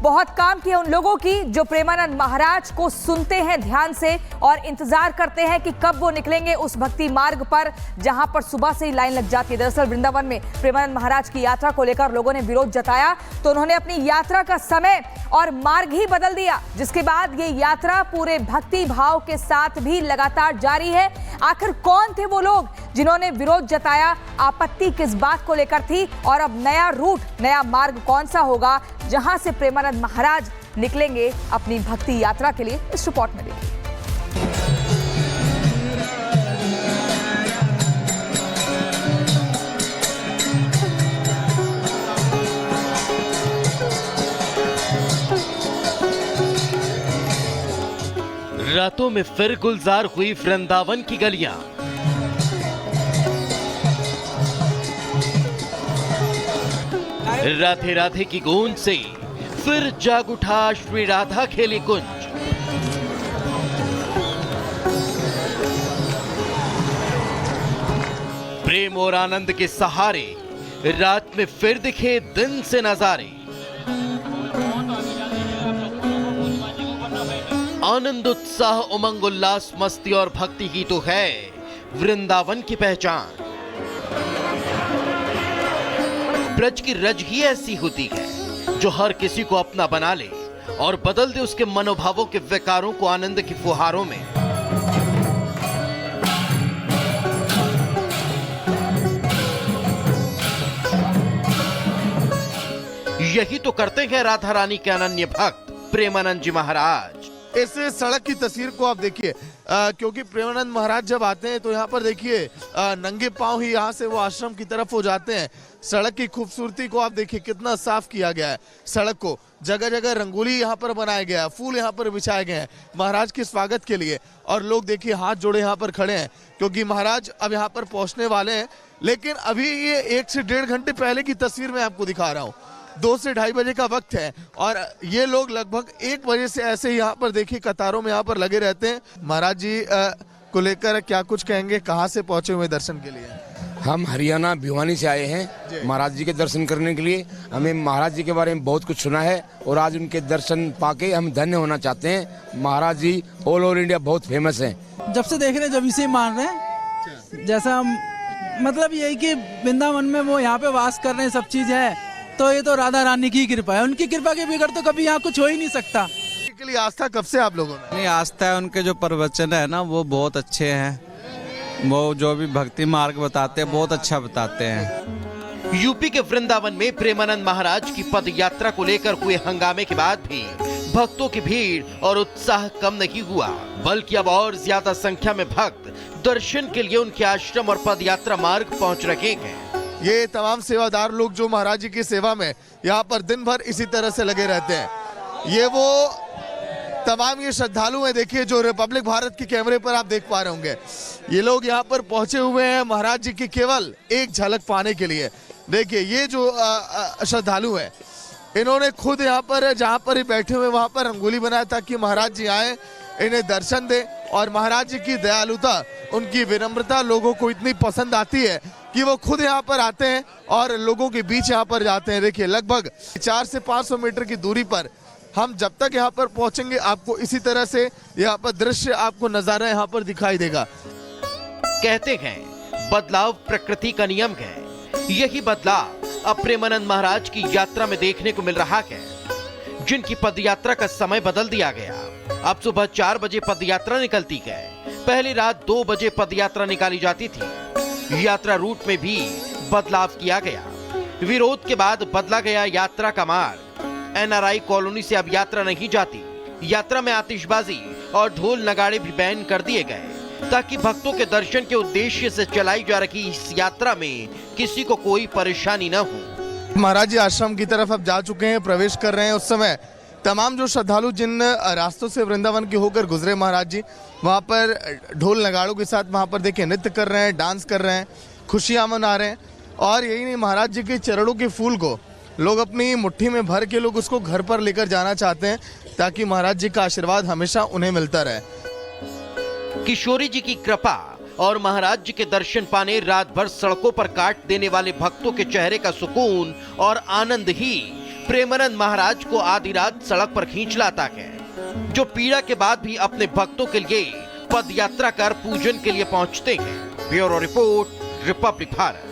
बहुत काम की है उन लोगों की जो प्रेमानंद महाराज को सुनते हैं ध्यान से और इंतजार करते हैं कि कब वो निकलेंगे उस भक्ति मार्ग पर जहां पर सुबह से ही लाइन लग जाती है। दरअसल वृंदावन में प्रेमानंद महाराज की यात्रा को लेकर लोगों ने विरोध जताया तो उन्होंने अपनी यात्रा का समय और मार्ग ही बदल दिया, जिसके बाद ये यात्रा पूरे भक्ति भाव के साथ भी लगातार जारी है। आखिर कौन थे वो लोग जिन्होंने विरोध जताया, आपत्ति किस बात को लेकर थी और अब नया रूट, नया मार्ग कौन सा होगा जहां से प्रेमानंद महाराज निकलेंगे अपनी भक्ति यात्रा के लिए, इस रिपोर्ट में देखिए। रातों में फिर गुलजार हुई वृंदावन की गलियां। राधे राधे की गूंज से फिर जाग उठा श्री राधा खेली कुंज। प्रेम और आनंद के सहारे रात में फिर दिखे दिन से नजारे। आनंद, उत्साह, उमंग, उल्लास, मस्ती और भक्ति की तो है वृंदावन की पहचान। ब्रज की रज ही ऐसी होती है जो हर किसी को अपना बना ले और बदल दे उसके मनोभावों के विकारों को आनंद की फुहारों में। यही तो करते हैं राधा रानी के अनन्य भक्त प्रेमानंद जी महाराज। इस सड़क की तस्वीर को आप देखिए, क्योंकि प्रेमानंद महाराज जब आते हैं तो यहाँ पर देखिए नंगे पांव ही यहाँ से वो आश्रम की तरफ हो जाते हैं। सड़क की खूबसूरती को आप देखिए, कितना साफ किया गया है सड़क को, जगह जगह रंगोली यहाँ पर बनाया गया है, फूल यहाँ पर बिछाए गए हैं महाराज के स्वागत के लिए। और लोग देखिए हाथ जोड़े यहाँ पर खड़े हैं क्योंकि महाराज अब यहाँ पर पहुँचने वाले हैं। लेकिन अभी ये 1 से 1.5 घंटे पहले की तस्वीर मैं आपको दिखा रहा हूँ। 2 से 2:30 बजे का वक्त है और ये लोग लगभग 1 बजे से ऐसे ही यहाँ पर देखिए कतारों में यहाँ पर लगे रहते हैं। महाराज जी को लेकर क्या कुछ कहेंगे, कहाँ से पहुंचे हुए दर्शन के लिए? हम हरियाणा भिवानी से आए हैं महाराज जी के दर्शन करने के लिए। हमें महाराज जी के बारे में बहुत कुछ सुना है और आज उनके दर्शन पाके हम धन्य होना चाहते हैं। महाराज जी ऑल ओवर इंडिया बहुत फेमस हैं। जब से देख रहे हैं जब इसे मान रहे हैं, जैसा मतलब यही कि वृंदावन में वो यहाँ पे वास कर रहे हैं, सब चीज है तो ये तो राधा रानी की कृपा है। उनकी कृपा के बिगड़ तो कभी यहाँ कुछ हो ही नहीं सकता। के लिए आस्था कब से आप लोगों में? नहीं, आस्था है, उनके जो प्रवचन है ना वो बहुत अच्छे हैं। वो जो भी भक्ति मार्ग बताते हैं बहुत अच्छा बताते हैं। यूपी के वृंदावन में प्रेमानंद महाराज की पद यात्रा को लेकर हुए हंगामे के बाद भी भक्तों की भीड़ और उत्साह कम नहीं हुआ, बल्कि अब और ज्यादा संख्या में भक्त दर्शन के लिए उनके आश्रम और पद यात्रा मार्ग पहुंच रहे हैं। ये तमाम सेवादार लोग जो महाराज जी की सेवा में यहाँ पर दिन भर इसी तरह से लगे रहते हैं। ये वो तमाम ये श्रद्धालु हैं, देखिए जो रिपब्लिक भारत के कैमरे पर आप देख पा रहे होंगे। ये लोग यहाँ पर पहुंचे हुए हैं महाराज जी की केवल एक झलक पाने के लिए। देखिए ये जो श्रद्धालु हैं, इन्होंने खुद यहाँ पर जहाँ पर बैठे हुए वहाँ पर रंगोली बनाया ताकि महाराज जी आए, इन्हें दर्शन दे। और महाराज जी की दयालुता, उनकी विनम्रता लोगों को इतनी पसंद आती है कि वो खुद यहाँ पर आते हैं और लोगों के बीच यहाँ पर जाते हैं। देखिए लगभग 400 से 500 मीटर की दूरी पर हम जब तक यहाँ पर पहुंचेंगे आपको इसी तरह से यहाँ पर दृश्य, आपको नजारा यहाँ पर दिखाई देगा। कहते हैं बदलाव प्रकृति का नियम है। यही बदलाव अब प्रेमानंद महाराज की यात्रा में देखने को मिल रहा है, जिनकी पदयात्रा का समय बदल दिया गया। अब सुबह 4 बजे पदयात्रा निकलती है, पहले रात 2 बजे पदयात्रा निकाली जाती थी। यात्रा रूट में भी बदलाव किया गया। विरोध के बाद बदला गया यात्रा का मार्ग। NRI कॉलोनी से अब यात्रा नहीं जाती। यात्रा में आतिशबाजी और ढोल नगाड़े भी बैन कर दिए गए ताकि भक्तों के दर्शन के उद्देश्य से चलाई जा रही इस यात्रा में किसी को कोई परेशानी न हो। महाराज जी आश्रम की तरफ अब जा चुके हैं, प्रवेश कर रहे हैं। उस समय तमाम जो श्रद्धालु जिन रास्तों से वृंदावन के होकर गुजरे महाराज जी, वहाँ पर ढोल नगाड़ों के साथ वहाँ पर देखिए नृत्य कर रहे हैं, डांस कर रहे हैं, खुशियाँ मना रहे हैं। और यही नहीं, महाराज जी के चरणों के फूल को लोग अपनी मुट्ठी में भर के लोग उसको घर पर लेकर जाना चाहते हैं ताकि महाराज जी का आशीर्वाद हमेशा उन्हें मिलता रहे। किशोरी जी की कृपा और महाराज जी के दर्शन पाने रात भर सड़कों पर काट देने वाले भक्तों के चेहरे का सुकून और आनंद ही प्रेमानंद महाराज को आधी रात सड़क पर खींच लाता है, जो पीड़ा के बाद भी अपने भक्तों के लिए पद यात्रा कर पूजन के लिए पहुंचते हैं। Bureau report, Republic Bharat.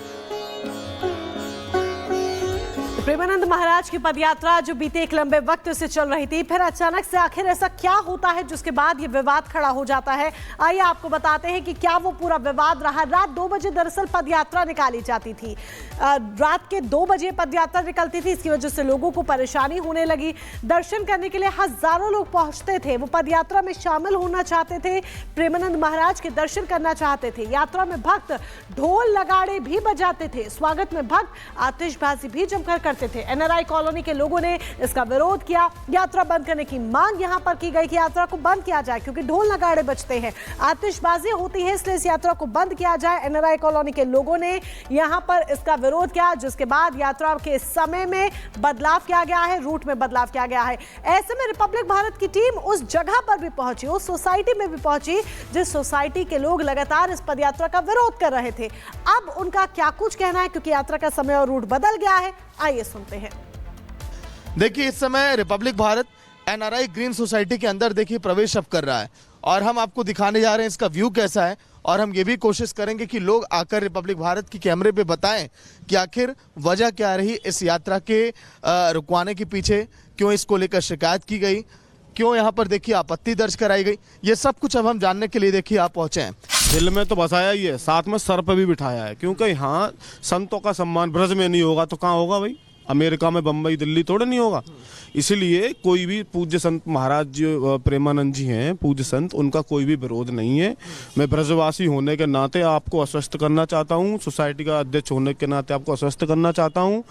Premanand Maharaj की पदयात्रा जो बीते एक लंबे वक्त से चल रही थी, फिर अचानक से आखिर ऐसा क्या होता है जिसके बाद ये विवाद खड़ा हो जाता है। आइए आपको बताते हैं कि क्या वो पूरा विवाद रहा। रात 2 बजे दरअसल पदयात्रा निकाली जाती थी। रात के 2 बजे पदयात्रा निकलती थी, इसकी वजह से लोगों को परेशानी होने लगी। दर्शन करने के लिए हजारों लोग पहुंचते थे, वो पदयात्रा में शामिल होना चाहते थे, प्रेमानंद महाराज के दर्शन करना चाहते थे। यात्रा में भक्त ढोल नगाड़े भी बजाते थे, स्वागत में भक्त आतिशबाजी भी जमकर करते थे। एनआरआई कॉलोनी के लोगों ने इसका विरोध किया, यात्रा बंद करने की मांग यहां पर की गई कि यात्रा को बंद किया जाए, क्योंकि ढोल नगाड़े बजते हैं, आतिशबाजी होती है, इसलिए इस यात्रा को बंद किया जाए। एनआरआई कॉलोनी के लोगों ने यहां पर इसका विरोध किया, जिसके बाद यात्रा के समय में बदलाव किया गया है, रूट में बदलाव किया गया है। ऐसे में रिपब्लिक भारत की टीम उस जगह पर भी पहुंची, उस सोसाइटी में भी पहुंची जिस सोसाइटी के लोग लगातार इस पदयात्रा का विरोध कर रहे थे। अब उनका क्या कुछ कहना है, क्योंकि यात्रा का समय और रूट बदल गया है, आइए सुनते हैं। देखिए, इस समय Republic Bharat NRI green society के अंदर देखिए प्रवेश अब कर रहा है, और हम आपको दिखाने जा रहे हैं इसका व्यू कैसा है, और हम ये भी कोशिश करेंगे कि लोग आकर रिपब्लिक भारत की कैमरे पे बताएं कि आखिर वजह क्या रही इस यात्रा के रुकवाने के पीछे, क्यों इसको लेकर शिकायत की गई, क्यों यहाँ पर देखिए आपत्ति दर्ज कराई गई। ये सब कुछ अब हम जानने के लिए देखिए आप पहुंचे हैं। दिल में तो बसाया ही है, साथ में सर पे भी बिठाया है, क्योंकि यहाँ संतों का सम्मान ब्रज में नहीं होगा तो कहाँ होगा भाई? अमेरिका में, बम्बई, दिल्ली थोड़े नहीं होगा। इसीलिए कोई भी पूज्य संत महाराज जो प्रेमानंद जी हैं, पूज्य संत, उनका कोई भी विरोध नहीं है। मैं ब्रजवासी होने के नाते आपको आश्वस्त करना चाहता हूँ, सोसाइटी का अध्यक्ष होने के नाते आपको आश्वस्त करना चाहता हूँ,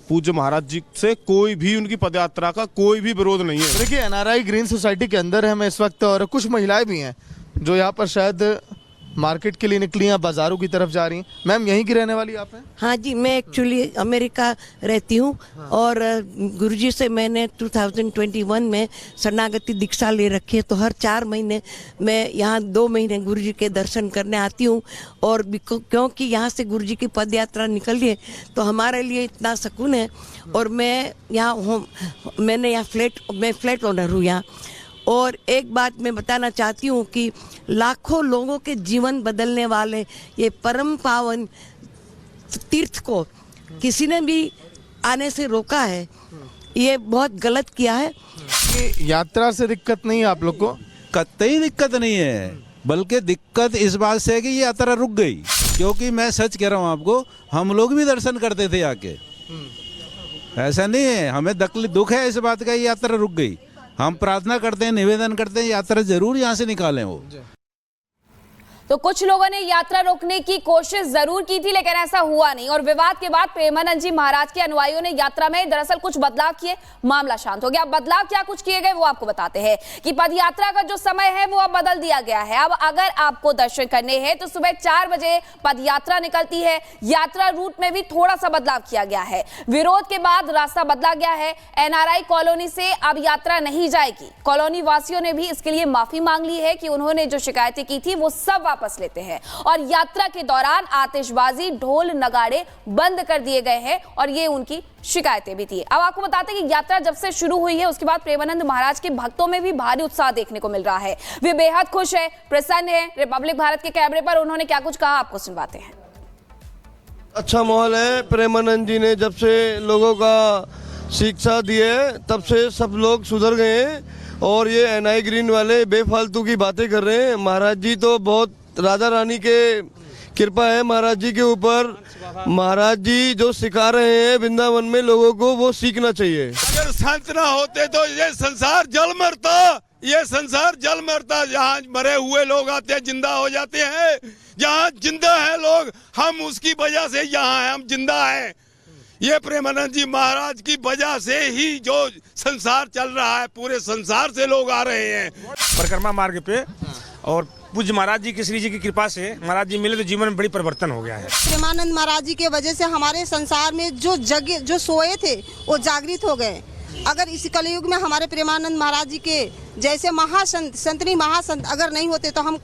पूज्य महाराज जी से कोई भी उनकी पदयात्रा का कोई भी विरोध नहीं है। देखिए, एनआरआई ग्रीन सोसाइटी के अंदर हम इस वक्त, और कुछ महिलाएं भी हैं जो यहाँ पर शायद मार्केट के लिए निकली हैं, बाजारों की तरफ जा रही हैं। मैम, यहीं की रहने वाली आप हैं? हाँ जी, मैं एक्चुअली अमेरिका रहती हूँ, और गुरुजी से मैंने 2021 में शरणागति दीक्षा ले रखी है, तो हर 4 महीने मैं यहाँ 2 महीने गुरुजी के दर्शन करने आती हूँ। और क्योंकि यहाँ से गुरुजी की पदयात्रा निकली है तो हमारे लिए इतना सुकून है। और मैं यहाँ हूँ, मैं फ्लैट ओनर हूँ यहाँ। और एक बात मैं बताना चाहती हूँ कि लाखों लोगों के जीवन बदलने वाले ये परम पावन तीर्थ को किसी ने भी आने से रोका है, ये बहुत गलत किया है। कि यात्रा से दिक्कत नहीं है आप लोग को? कतई दिक्कत नहीं है, बल्कि दिक्कत इस बात से है कि ये यात्रा रुक गई। क्योंकि मैं सच कह रहा हूँ आपको, हम लोग भी दर्शन करते थे आके, ऐसा नहीं है। हमें दुख है इस बात का, ये यात्रा रुक गई। हम प्रार्थना करते हैं, निवेदन करते हैं, यात्रा जरूर यहाँ से निकालें वो। तो कुछ लोगों ने यात्रा रोकने की कोशिश जरूर की थी, लेकिन ऐसा हुआ नहीं। और विवाद के बाद प्रेमानंद जी महाराज के अनुयायियों ने यात्रा में दरअसल कुछ बदलाव किए, मामला शांत हो गया। बदलाव क्या कुछ किए गए वो आपको बताते हैं कि पदयात्रा का जो समय है वो अब बदल दिया गया है। अब अगर आपको दर्शन करने हैं तो सुबह 4 बजे पदयात्रा निकलती है। यात्रा रूट में भी थोड़ा सा बदलाव किया गया है। विरोध के बाद रास्ता बदला गया है। एनआरआई कॉलोनी से अब यात्रा नहीं जाएगी। कॉलोनी वासियों ने भी इसके लिए माफी मांग ली है कि उन्होंने जो शिकायतें की थी वो सब वापस लेते हैं। और यात्रा के दौरान आतिशबाजी, ढोल नगाड़े बंद कर दिए गए हैं, और ये उनकी शिकायतें भी थी। अब आपको बताते हैं कि यात्रा जब से शुरू हुई है उसके बाद प्रेमानंद महाराज के भक्तों में भी भारी उत्साह देखने को मिल रहा है। वे बेहद खुश है, प्रसन्न है। रिपब्लिक भारत के कैमरे पर उन्होंने क्या कुछ कहा, आपको सुनवाते हैं। अच्छा माहौल है। प्रेमानंद जी ने जब से लोगों का शिक्षा दी है तब से सब लोग सुधर गए हैं, और ये एनआई ग्रीन वाले बेफालतू की बातें कर रहे हैं। महाराज जी तो बहुत, राधा रानी के कृपा है महाराज जी के ऊपर। महाराज जी जो सिखा रहे हैं वृंदावन में लोगों को, वो सीखना चाहिए। अगर संत ना होते तो ये संसार जल मरता, ये संसार जल मरता। जहाँ मरे हुए लोग आते हैं, जिंदा हो जाते हैं। जहाँ जिंदा है लोग, हम उसकी वजह से यहाँ हैं, हम जिंदा हैं। ये प्रेमानंद जी महाराज की वजह से ही जो संसार चल रहा है, पूरे संसार से लोग आ रहे हैं परिक्रमा मार्ग पे। और पूज्य महाराज जी की, श्री जी की कृपा से महाराज जी मिले तो जीवन में बड़ी परिवर्तन हो गया है। प्रेमानंद महाराज जी के वजह से हमारे संसार में जो सोए थे वो जागृत हो गए। अगर इस कलयुग में हमारे प्रेमानंद महाराज जी के जैसे महासंत, संतनी महासंत अगर नहीं होते तो हम